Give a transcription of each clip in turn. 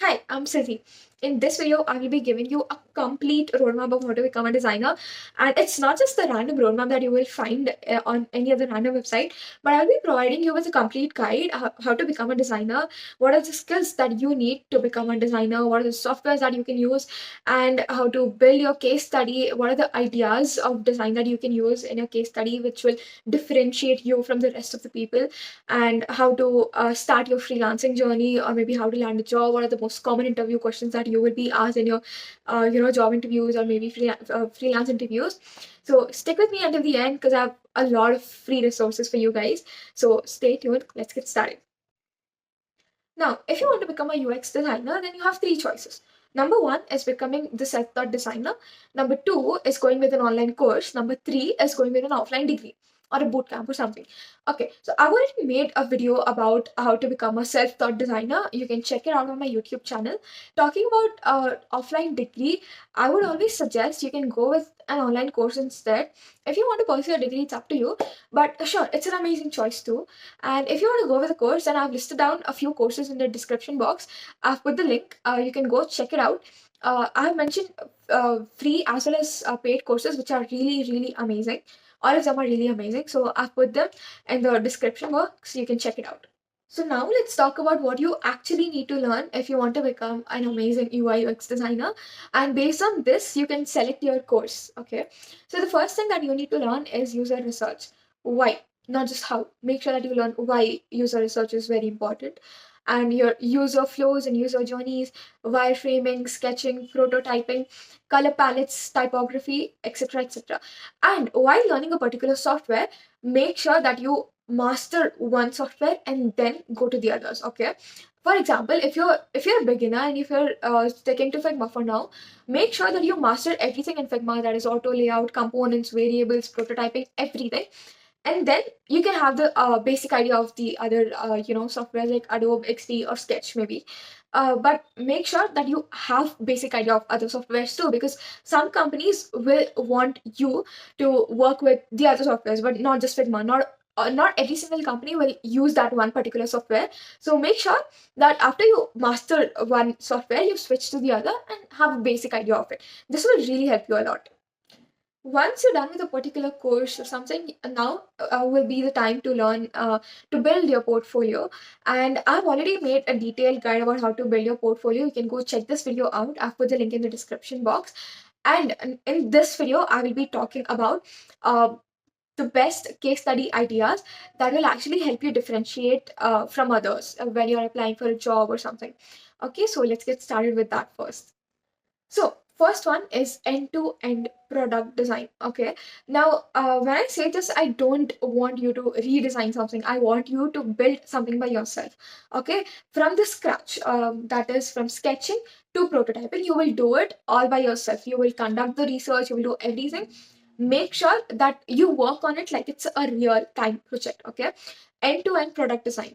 Hi, I'm Siddhi. In this video, I will be giving you a complete roadmap of how to become a designer. And it's not just the random roadmap that you will find on any other random website, but I'll be providing you with a complete guide how to become a designer, what are the skills that you need to become a designer, what are the softwares that you can use, and how to build your case study, what are the ideas of design that you can use in your case study, which will differentiate you from the rest of the people, and how to start your freelancing journey, or maybe how to land a job. What are the most common interview questions that you will be asked in your job interviews, or maybe freelance interviews. So stick with me until the end, because I have a lot of free resources for you guys. So stay tuned. Let's get started. Now, if you want to become a UX designer, then you have three choices. Number one is becoming the self-taught designer. Number two is going with an online course. Number three is going with an offline degree or a boot camp or something. Okay, so I've already made a video about how to become a self-taught designer. You can check it out on my YouTube channel. Talking about offline degree, I would always suggest you can go with an online course instead. If you want to pursue a degree, it's up to you. But sure, it's an amazing choice too. And if you want to go with a course, then I've listed down a few courses in the description box. I've put the link. You can go check it out. I have mentioned free as well as paid courses, which are really, really amazing. All of them are really amazing. So I've put them in the description box, so you can check it out. So now let's talk about what you actually need to learn if you want to become an amazing UI UX designer. And based on this, you can select your course. Okay. So the first thing that you need to learn is user research. Why? Not just how. Make sure that you learn why user research is very important. And your user flows and user journeys, wireframing, sketching, prototyping, color palettes, typography, etc. etc. And while learning a particular software, make sure that you master one software and then go to the others. Okay, for example, if you're a beginner and if you're sticking to Figma for now, make sure that you master everything in Figma, that is auto layout, components, variables, prototyping, everything. And then you can have the basic idea of the other software like Adobe XD or Sketch maybe. But make sure that you have basic idea of other softwares too, because some companies will want you to work with the other softwares, but not just Figma. Not every single company will use that one particular software. So make sure that after you master one software, you switch to the other and have a basic idea of it. This will really help you a lot. Once you're done with a particular course or something, now will be the time to learn to build your portfolio. And I've already made a detailed guide about how to build your portfolio. You can go check this video out. I've put the link in the description box. And in this video, I will be talking about the best case study ideas that will actually help you differentiate from others when you're applying for a job or something. Okay, so let's get started with that first. So first one is end-to-end product design. Okay. Now, when I say this, I don't want you to redesign something. I want you to build something by yourself. Okay. From the scratch, that is from sketching to prototyping, you will do it all by yourself. You will conduct the research. You will do everything. Make sure that you work on it like it's a real time project. Okay. End-to-end product design.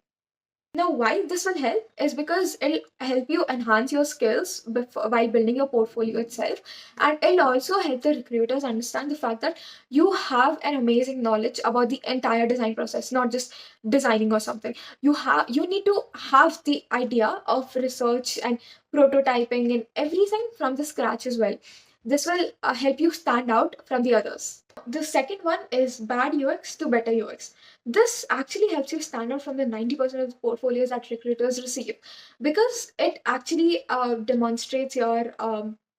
Now, why this will help is because it'll help you enhance your skills while building your portfolio itself, and it'll also help the recruiters understand the fact that you have an amazing knowledge about the entire design process, not just designing or something. You need to have the idea of research and prototyping and everything from the scratch as well. This will help you stand out from the others. The second one is bad UX to better UX. This actually helps you stand out from the 90% of the portfolios that recruiters receive, because it actually demonstrates your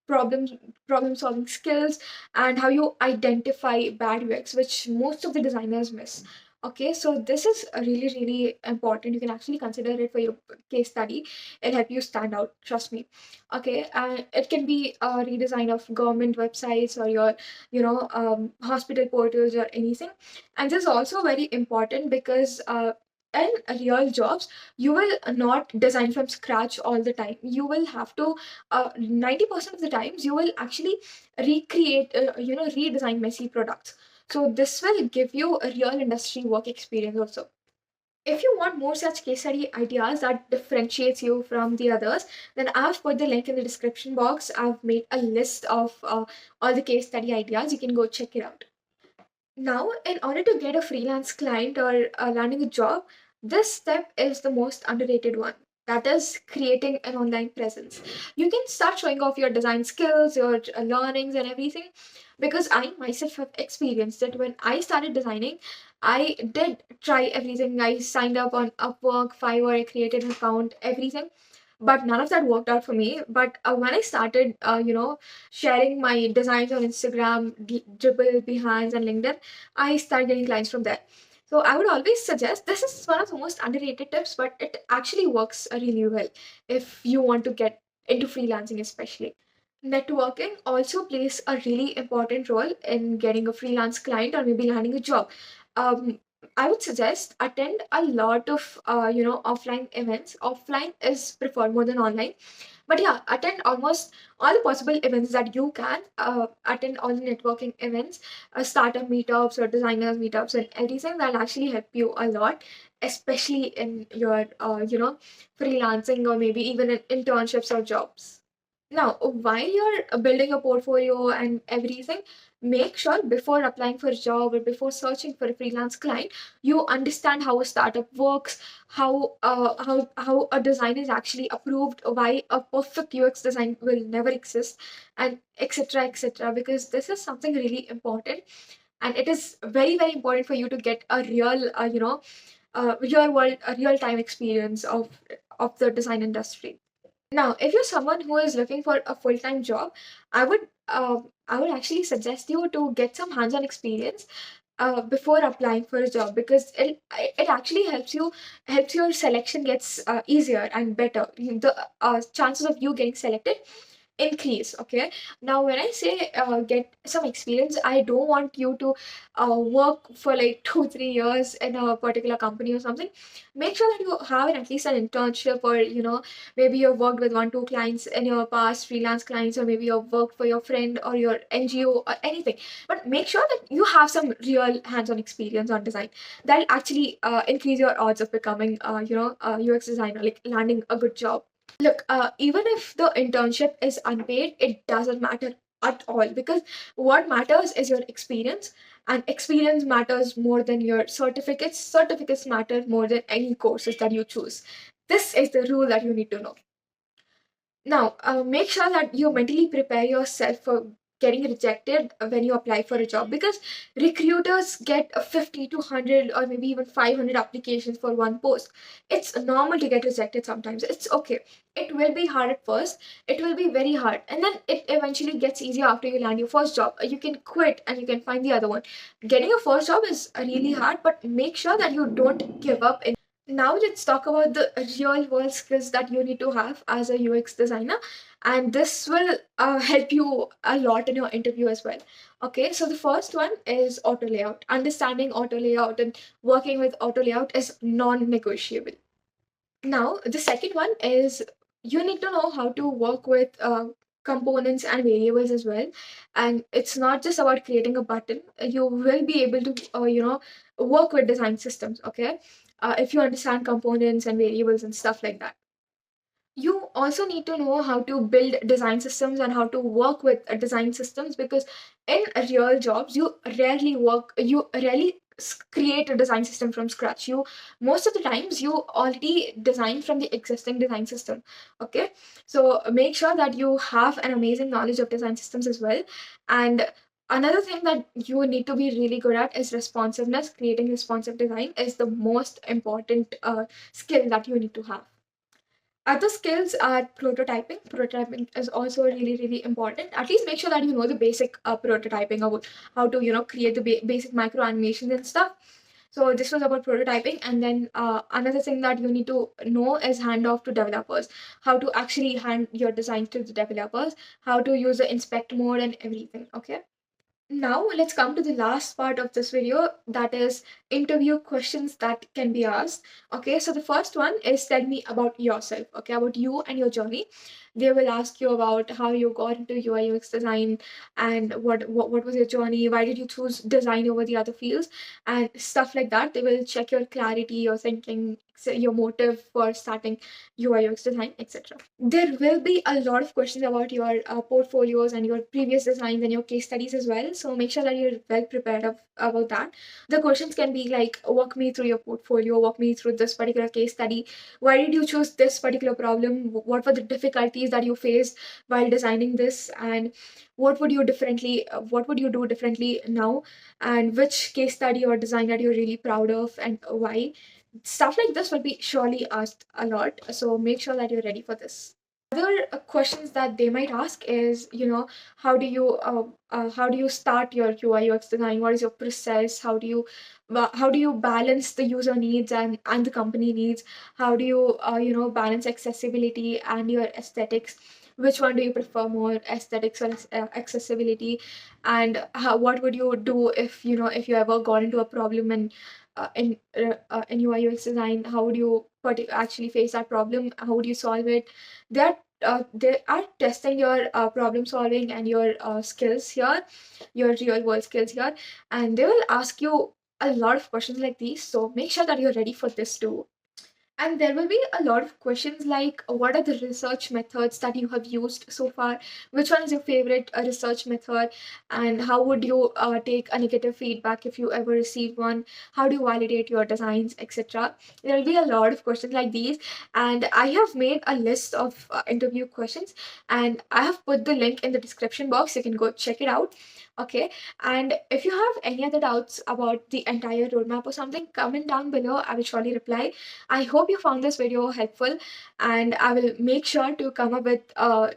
problem solving skills and how you identify bad UX, which most of the designers miss. Okay, so this is really, really important. You can actually consider it for your case study. It'll help you stand out, trust me. Okay, and it can be a redesign of government websites or your hospital portals or anything. And this is also very important because in real jobs, you will not design from scratch all the time. You will have to 90% of the times you will actually recreate redesign messy products. So this will give you a real industry work experience also. If you want more such case study ideas that differentiates you from the others, then I've put the link in the description box. I've made a list of all the case study ideas. You can go check it out. Now, in order to get a freelance client or landing a job, this step is the most underrated one. that is creating an online presence. You can start showing off your design skills, your learnings, and everything. Because I myself have experienced it. When I started designing, I did try everything. I signed up on Upwork, Fiverr, I created an account, everything, but none of that worked out for me. But when I started sharing my designs on Instagram, Dribble, Behance, and LinkedIn, I started getting clients from there. So I would always suggest, this is one of the most underrated tips, but it actually works really well if you want to get into freelancing, especially. Networking also plays a really important role in getting a freelance client or maybe landing a job. Um, I would suggest attend a lot of offline events. Offline is preferred more than online, but yeah, attend almost all the possible events that you can. Attend all the networking events, startup meetups or designers meetups, and everything that actually help you a lot, especially in your freelancing or maybe even in internships or jobs. Now, while you're building a portfolio and everything, make sure before applying for a job or before searching for a freelance client, you understand how a startup works, how a design is actually approved, why a perfect UX design will never exist, and etc. etc. Because this is something really important, and it is very very important for you to get a real real world, a real time experience of the design industry. Now, if you're someone who is looking for a full-time job, I would actually suggest you to get some hands-on experience before applying for a job, because it actually helps your selection gets easier and better. The chances of you getting selected increase. Okay, now when I say get some experience, I don't want you to work for like 2 3 years in a particular company or something. Make sure that you have at least an internship, or maybe you've worked with 1 2 clients in your past, freelance clients, or maybe you've worked for your friend or your NGO or anything. But make sure that you have some real hands-on experience on design. That'll actually increase your odds of becoming a UX designer, like landing a good job. Look, even if the internship is unpaid, it doesn't matter at all, because what matters is your experience, and experience matters more than your certificates. Certificates matter more than any courses that you choose. This is the rule that you need to know. Now, make sure that you mentally prepare yourself for getting rejected when you apply for a job, because recruiters get 50 to 100 or maybe even 500 applications for one post. It's normal to get rejected sometimes. It's okay. It will be hard at first. It will be very hard. And then it eventually gets easier after you land your first job. You can quit and you can find the other one. Getting a first job is really hard, but make sure that you don't give up. Now let's talk about the real world skills that you need to have as a UX designer, and this will help you a lot in your interview as well. Okay, so the first one is auto layout. Understanding auto layout and working with auto layout is non-negotiable. Now, the second one is you need to know how to work with components and variables as well. And it's not just about creating a button. You will be able to, work with design systems. Okay, if you understand components and variables and stuff like that. You also need to know how to build design systems and how to work with design systems, because in real jobs you rarely create a design system from scratch. You Most of the times you already design from the existing design system. Okay, so make sure that you have an amazing knowledge of design systems as well. And another thing that you need to be really good at is responsiveness. Creating responsive design is the most important skill that you need to have. Other skills are prototyping. Prototyping is also really, really important. At least make sure that you know the basic prototyping, about how to, create the basic micro animations and stuff. So this was about prototyping, and then another thing that you need to know is hand off to developers. How to actually hand your designs to the developers. How to use the inspect mode and everything. Okay. Now let's come to the last part of this video, that is interview questions that can be asked. Okay, so the first one is tell me about yourself, okay, about you and your journey. They will ask you about how you got into UI UX design, and what was your journey, why did you choose design over the other fields, and stuff like that. They will check your clarity, your thinking, your motive for starting UI UX design, etc. There will be a lot of questions about your portfolios and your previous designs and your case studies as well. So make sure that you're well prepared about that. The questions can be like, walk me through your portfolio, walk me through this particular case study. Why did you choose this particular problem? What were the difficulties that you faced while designing this? And what would you do differently now? And which case study or design that you're really proud of and why? Stuff like this will be surely asked a lot, so make sure that you're ready for this. Other questions that they might ask is, how do you start your UI UX design? What is your process? How do you balance the user needs and the company needs? How do you balance accessibility and your aesthetics? Which one do you prefer more, aesthetics or accessibility? And what would you do if you ever got into a problem in UI UX design? How would you actually face that problem? How would you solve it? They are testing your problem solving and your skills here, your real world skills here, and they will ask you a lot of questions like these. So make sure that you're ready for this too. And there will be a lot of questions like, what are the research methods that you have used so far? Which one is your favorite research method? And how would you take a negative feedback if you ever receive one? How do you validate your designs, etc.? There will be a lot of questions like these. And I have made a list of interview questions, and I have put the link in the description box. You can go check it out. Okay. And if you have any other doubts about the entire roadmap or something, comment down below. I will surely reply. I hope you found this video helpful, and I will make sure to come up with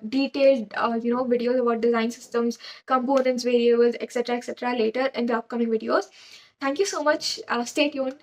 detailed, videos about design systems, components, variables, etc., etc. later in the upcoming videos. Thank you so much. Stay tuned.